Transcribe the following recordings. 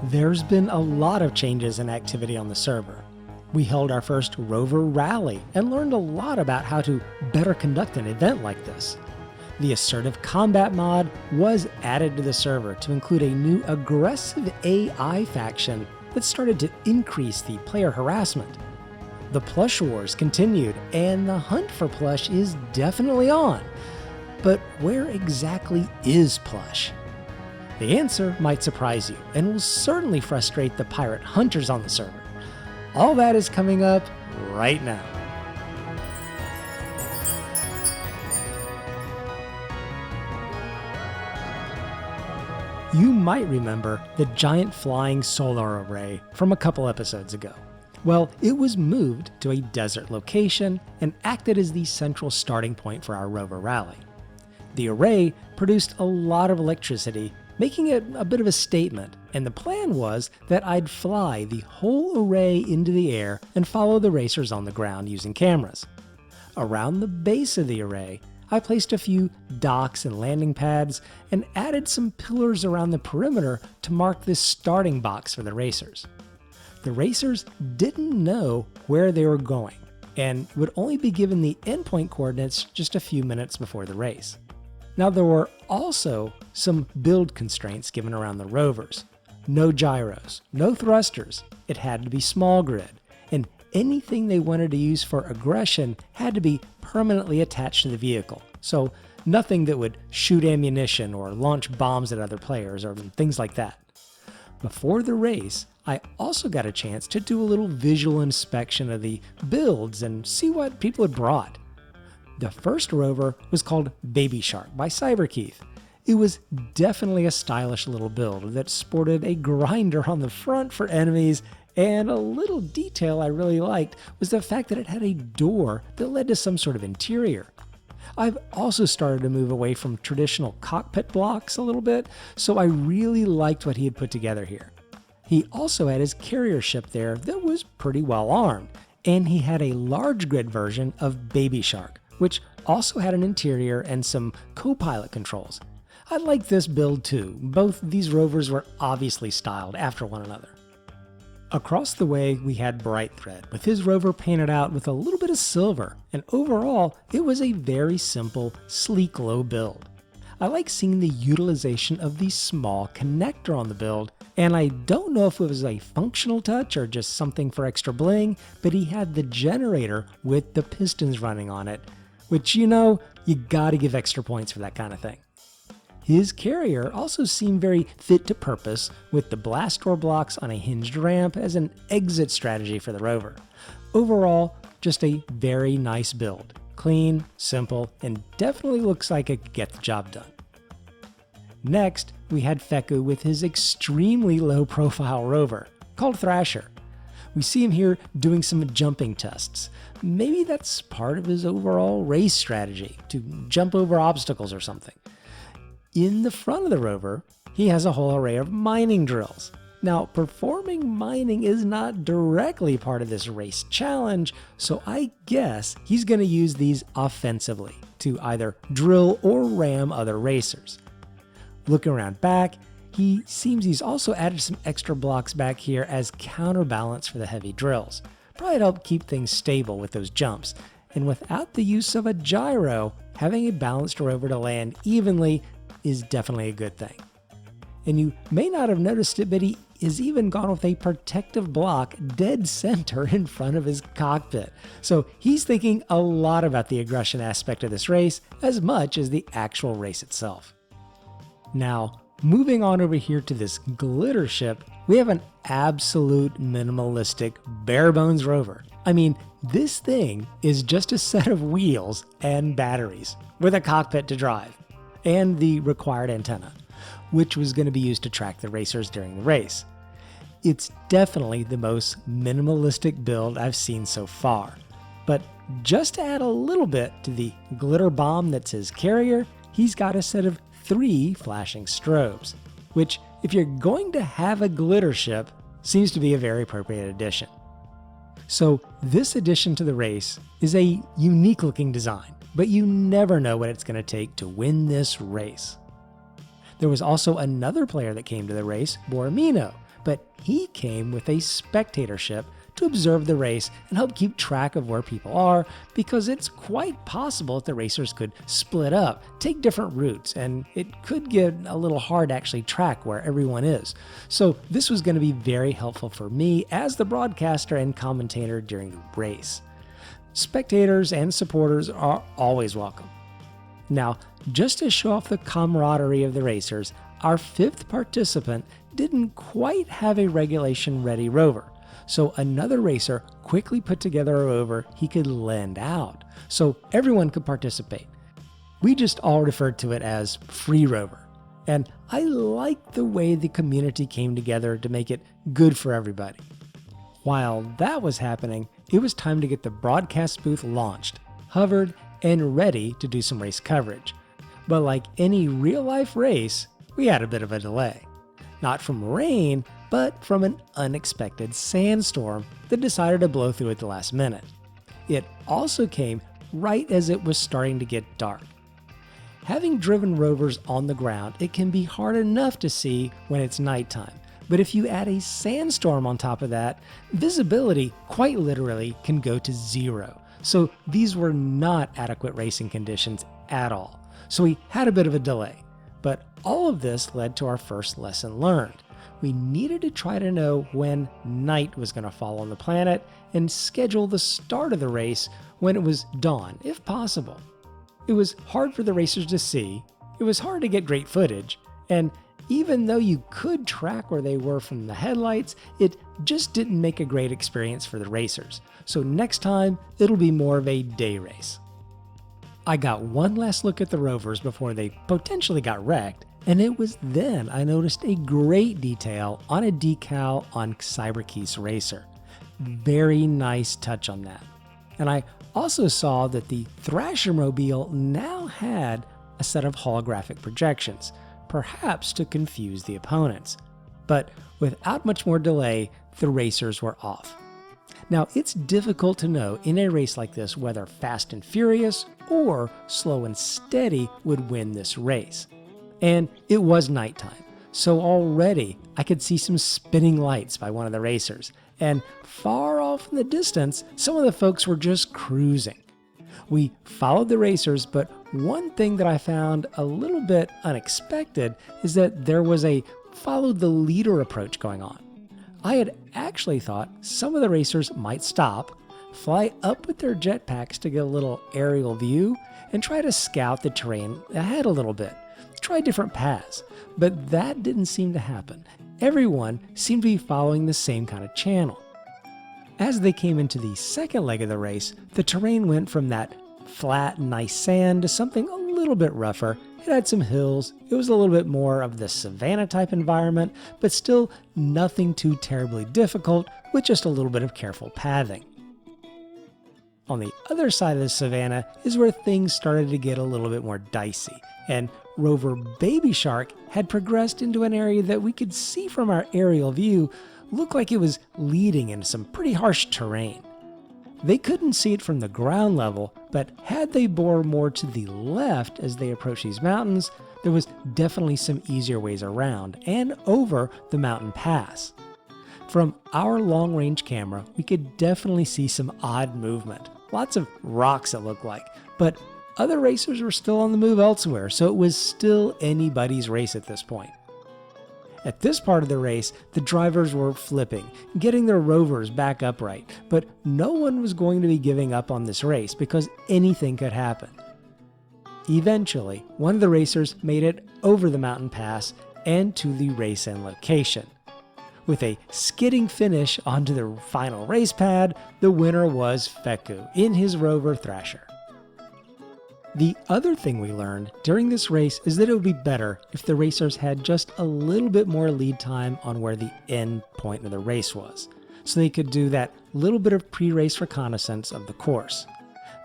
There's been a lot of changes in activity on the server. We held our first Rover rally and learned a lot about how to better conduct an event like this. The Assertive Combat mod was added to the server to include a new aggressive AI faction that started to increase the player harassment. The Plush Wars continued, and the hunt for Plush is definitely on. But where exactly is Plush? The answer might surprise you, and will certainly frustrate the pirate hunters on the server. All that is coming up right now. You might remember the giant flying solar array from a couple episodes ago. Well, it was moved to a desert location and acted as the central starting point for our Rover rally. The array produced a lot of electricity, making it a bit of a statement, and the plan was that I'd fly the whole array into the air and follow the racers on the ground using cameras. Around the base of the array, I placed a few docks and landing pads and added some pillars around the perimeter to mark this starting box for the racers. The racers didn't know where they were going and would only be given the endpoint coordinates just a few minutes before the race. Now, there were also some build constraints given around the rovers. No gyros, no thrusters, it had to be small grid, and anything they wanted to use for aggression had to be permanently attached to the vehicle, so nothing that would shoot ammunition or launch bombs at other players or things like that. Before the race, I also got a chance to do a little visual inspection of the builds and see what people had brought. The first rover was called Baby Shark by Cyberkeith. It was definitely a stylish little build that sported a grinder on the front for enemies, and a little detail I really liked was the fact that it had a door that led to some sort of interior. I've also started to move away from traditional cockpit blocks a little bit, so I really liked what he had put together here. He also had his carrier ship there that was pretty well armed, and he had a large grid version of Baby Shark, which also had an interior and some co-pilot controls. I liked this build too. Both these rovers were obviously styled after one another. Across the way, we had Bright Thread, with his rover painted out with a little bit of silver, and overall, it was a very simple, sleek, low build. I like seeing the utilization of the small connector on the build, and I don't know if it was a functional touch or just something for extra bling, but he had the generator with the pistons running on it, which, you gotta give extra points for that kind of thing. His carrier also seemed very fit to purpose, with the blast door blocks on a hinged ramp as an exit strategy for the rover. Overall, just a very nice build. Clean, simple, and definitely looks like it could get the job done. Next, we had Feku with his extremely low-profile rover, called Thrasher. We see him here doing some jumping tests. Maybe that's part of his overall race strategy, to jump over obstacles or something. In the front of the rover, he has a whole array of mining drills. Now, performing mining is not directly part of this race challenge, so I guess he's going to use these offensively to either drill or ram other racers. Looking around back, he seems he's also added some extra blocks back here as counterbalance for the heavy drills. Probably to help keep things stable with those jumps. And without the use of a gyro, having a balanced rover to land evenly is definitely a good thing. And you may not have noticed it, but he has even gone with a protective block dead center in front of his cockpit. So he's thinking a lot about the aggression aspect of this race as much as the actual race itself. Now, moving on over here to this glitter ship, we have an absolute minimalistic bare bones rover. I mean, this thing is just a set of wheels and batteries with a cockpit to drive, and the required antenna, which was going to be used to track the racers during the race. It's definitely the most minimalistic build I've seen so far. But just to add a little bit to the glitter bomb that's his carrier, he's got a set of 3 flashing strobes, which, if you're going to have a glitter ship, seems to be a very appropriate addition. So this addition to the race is a unique looking design, but you never know what it's going to take to win this race. There was also another player that came to the race, Boromino, but he came with a spectatorship to observe the race and help keep track of where people are, because it's quite possible that the racers could split up, take different routes, and it could get a little hard to actually track where everyone is. So this was going to be very helpful for me as the broadcaster and commentator during the race. Spectators and supporters are always welcome. Now, just to show off the camaraderie of the racers, our fifth participant didn't quite have a regulation-ready rover. So another racer quickly put together a rover he could lend out, so everyone could participate. We just all referred to it as Free Rover. And I liked the way the community came together to make it good for everybody. While that was happening, it was time to get the broadcast booth launched, hovered, and ready to do some race coverage. But like any real-life race, we had a bit of a delay. Not from rain, but from an unexpected sandstorm that decided to blow through at the last minute. It also came right as it was starting to get dark. Having driven rovers on the ground, it can be hard enough to see when it's nighttime. But if you add a sandstorm on top of that, visibility quite literally can go to zero. So these were not adequate racing conditions at all. So we had a bit of a delay. But all of this led to our first lesson learned. We needed to try to know when night was going to fall on the planet and schedule the start of the race when it was dawn, if possible. It was hard for the racers to see, it was hard to get great footage, and even though you could track where they were from the headlights, it just didn't make a great experience for the racers. So next time, it'll be more of a day race. I got one last look at the rovers before they potentially got wrecked, and it was then I noticed a great detail on a decal on Cyberkeys Racer. Very nice touch on that. And I also saw that the Thrasher-mobile now had a set of holographic projections, perhaps to confuse the opponents. But without much more delay, the racers were off. Now, it's difficult to know in a race like this whether Fast and Furious or Slow and Steady would win this race. And it was nighttime, so already I could see some spinning lights by one of the racers, and far off in the distance, some of the folks were just cruising. We followed the racers, but one thing that I found a little bit unexpected is that there was a follow the leader approach going on. I had actually thought some of the racers might stop, fly up with their jetpacks to get a little aerial view, and try to scout the terrain ahead a little bit, try different paths, but that didn't seem to happen. Everyone seemed to be following the same kind of channel. As they came into the second leg of the race, the terrain went from that flat, nice sand to something a little bit rougher. It had some hills, it was a little bit more of the savanna type environment, but still nothing too terribly difficult with just a little bit of careful pathing. On the other side of the savanna is where things started to get a little bit more dicey, and Rover Baby Shark had progressed into an area that we could see from our aerial view looked like it was leading into some pretty harsh terrain. They couldn't see it from the ground level, but had they bore more to the left as they approached these mountains, there was definitely some easier ways around and over the mountain pass. From our long-range camera, we could definitely see some odd movement. Lots of rocks it looked like, but other racers were still on the move elsewhere, so it was still anybody's race at this point. At this part of the race, the drivers were flipping, getting their rovers back upright, but no one was going to be giving up on this race because anything could happen. Eventually, one of the racers made it over the mountain pass and to the race end location. With a skidding finish onto the final race pad, the winner was Feku in his Rover Thrasher. The other thing we learned during this race is that it would be better if the racers had just a little bit more lead time on where the end point of the race was, so they could do that little bit of pre-race reconnaissance of the course.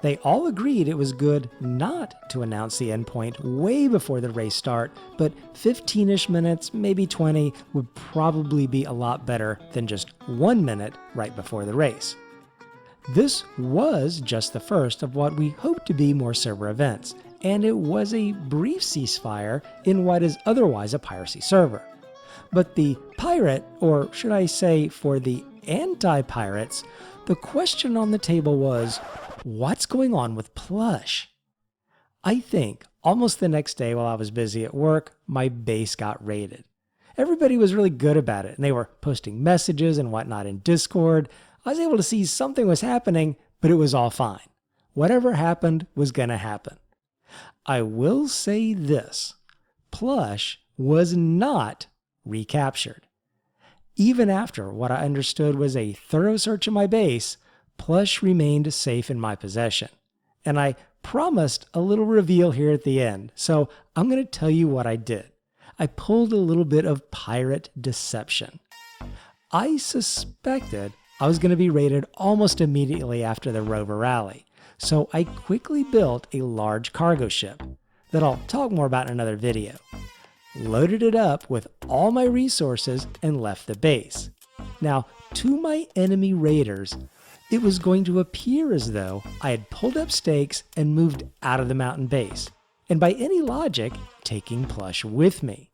They all agreed it was good not to announce the end point way before the race start, but 15-ish minutes, maybe 20, would probably be a lot better than just 1 minute right before the race. This was just the first of what we hope to be more server events, and it was a brief ceasefire in what is otherwise a piracy server. But the pirate, or should I say for the anti-pirates, the question on the table was, what's going on with Plush? I think almost the next day while I was busy at work, my base got raided. Everybody was really good about it, and they were posting messages and whatnot in Discord. I was able to see something was happening, but it was all fine. Whatever happened was gonna happen. I will say this, Plush was not recaptured. Even after what I understood was a thorough search of my base, Plush remained safe in my possession. And I promised a little reveal here at the end, so I'm going to tell you what I did. I pulled a little bit of pirate deception. I suspected I was going to be raided almost immediately after the Rover rally, so I quickly built a large cargo ship that I'll talk more about in another video. Loaded it up with all my resources and left the base. Now, to my enemy raiders, it was going to appear as though I had pulled up stakes and moved out of the mountain base, and by any logic, taking Plush with me.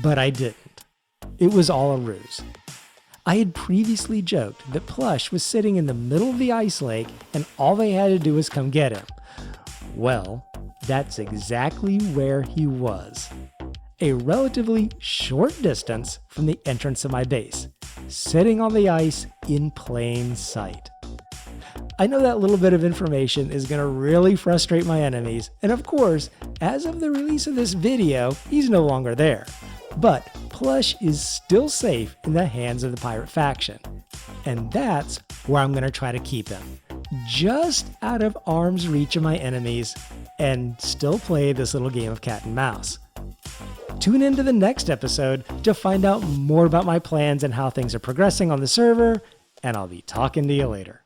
But I didn't. It was all a ruse. I had previously joked that Plush was sitting in the middle of the ice lake and all they had to do was come get him. Well, that's exactly where he was. A relatively short distance from the entrance of my base, sitting on the ice in plain sight. I know that little bit of information is going to really frustrate my enemies, and of course, as of the release of this video, he's no longer there. But Plush is still safe in the hands of the pirate faction, and that's where I'm going to try to keep him. Just out of arm's reach of my enemies, and still play this little game of cat and mouse. Tune into the next episode to find out more about my plans and how things are progressing on the server, and I'll be talking to you later.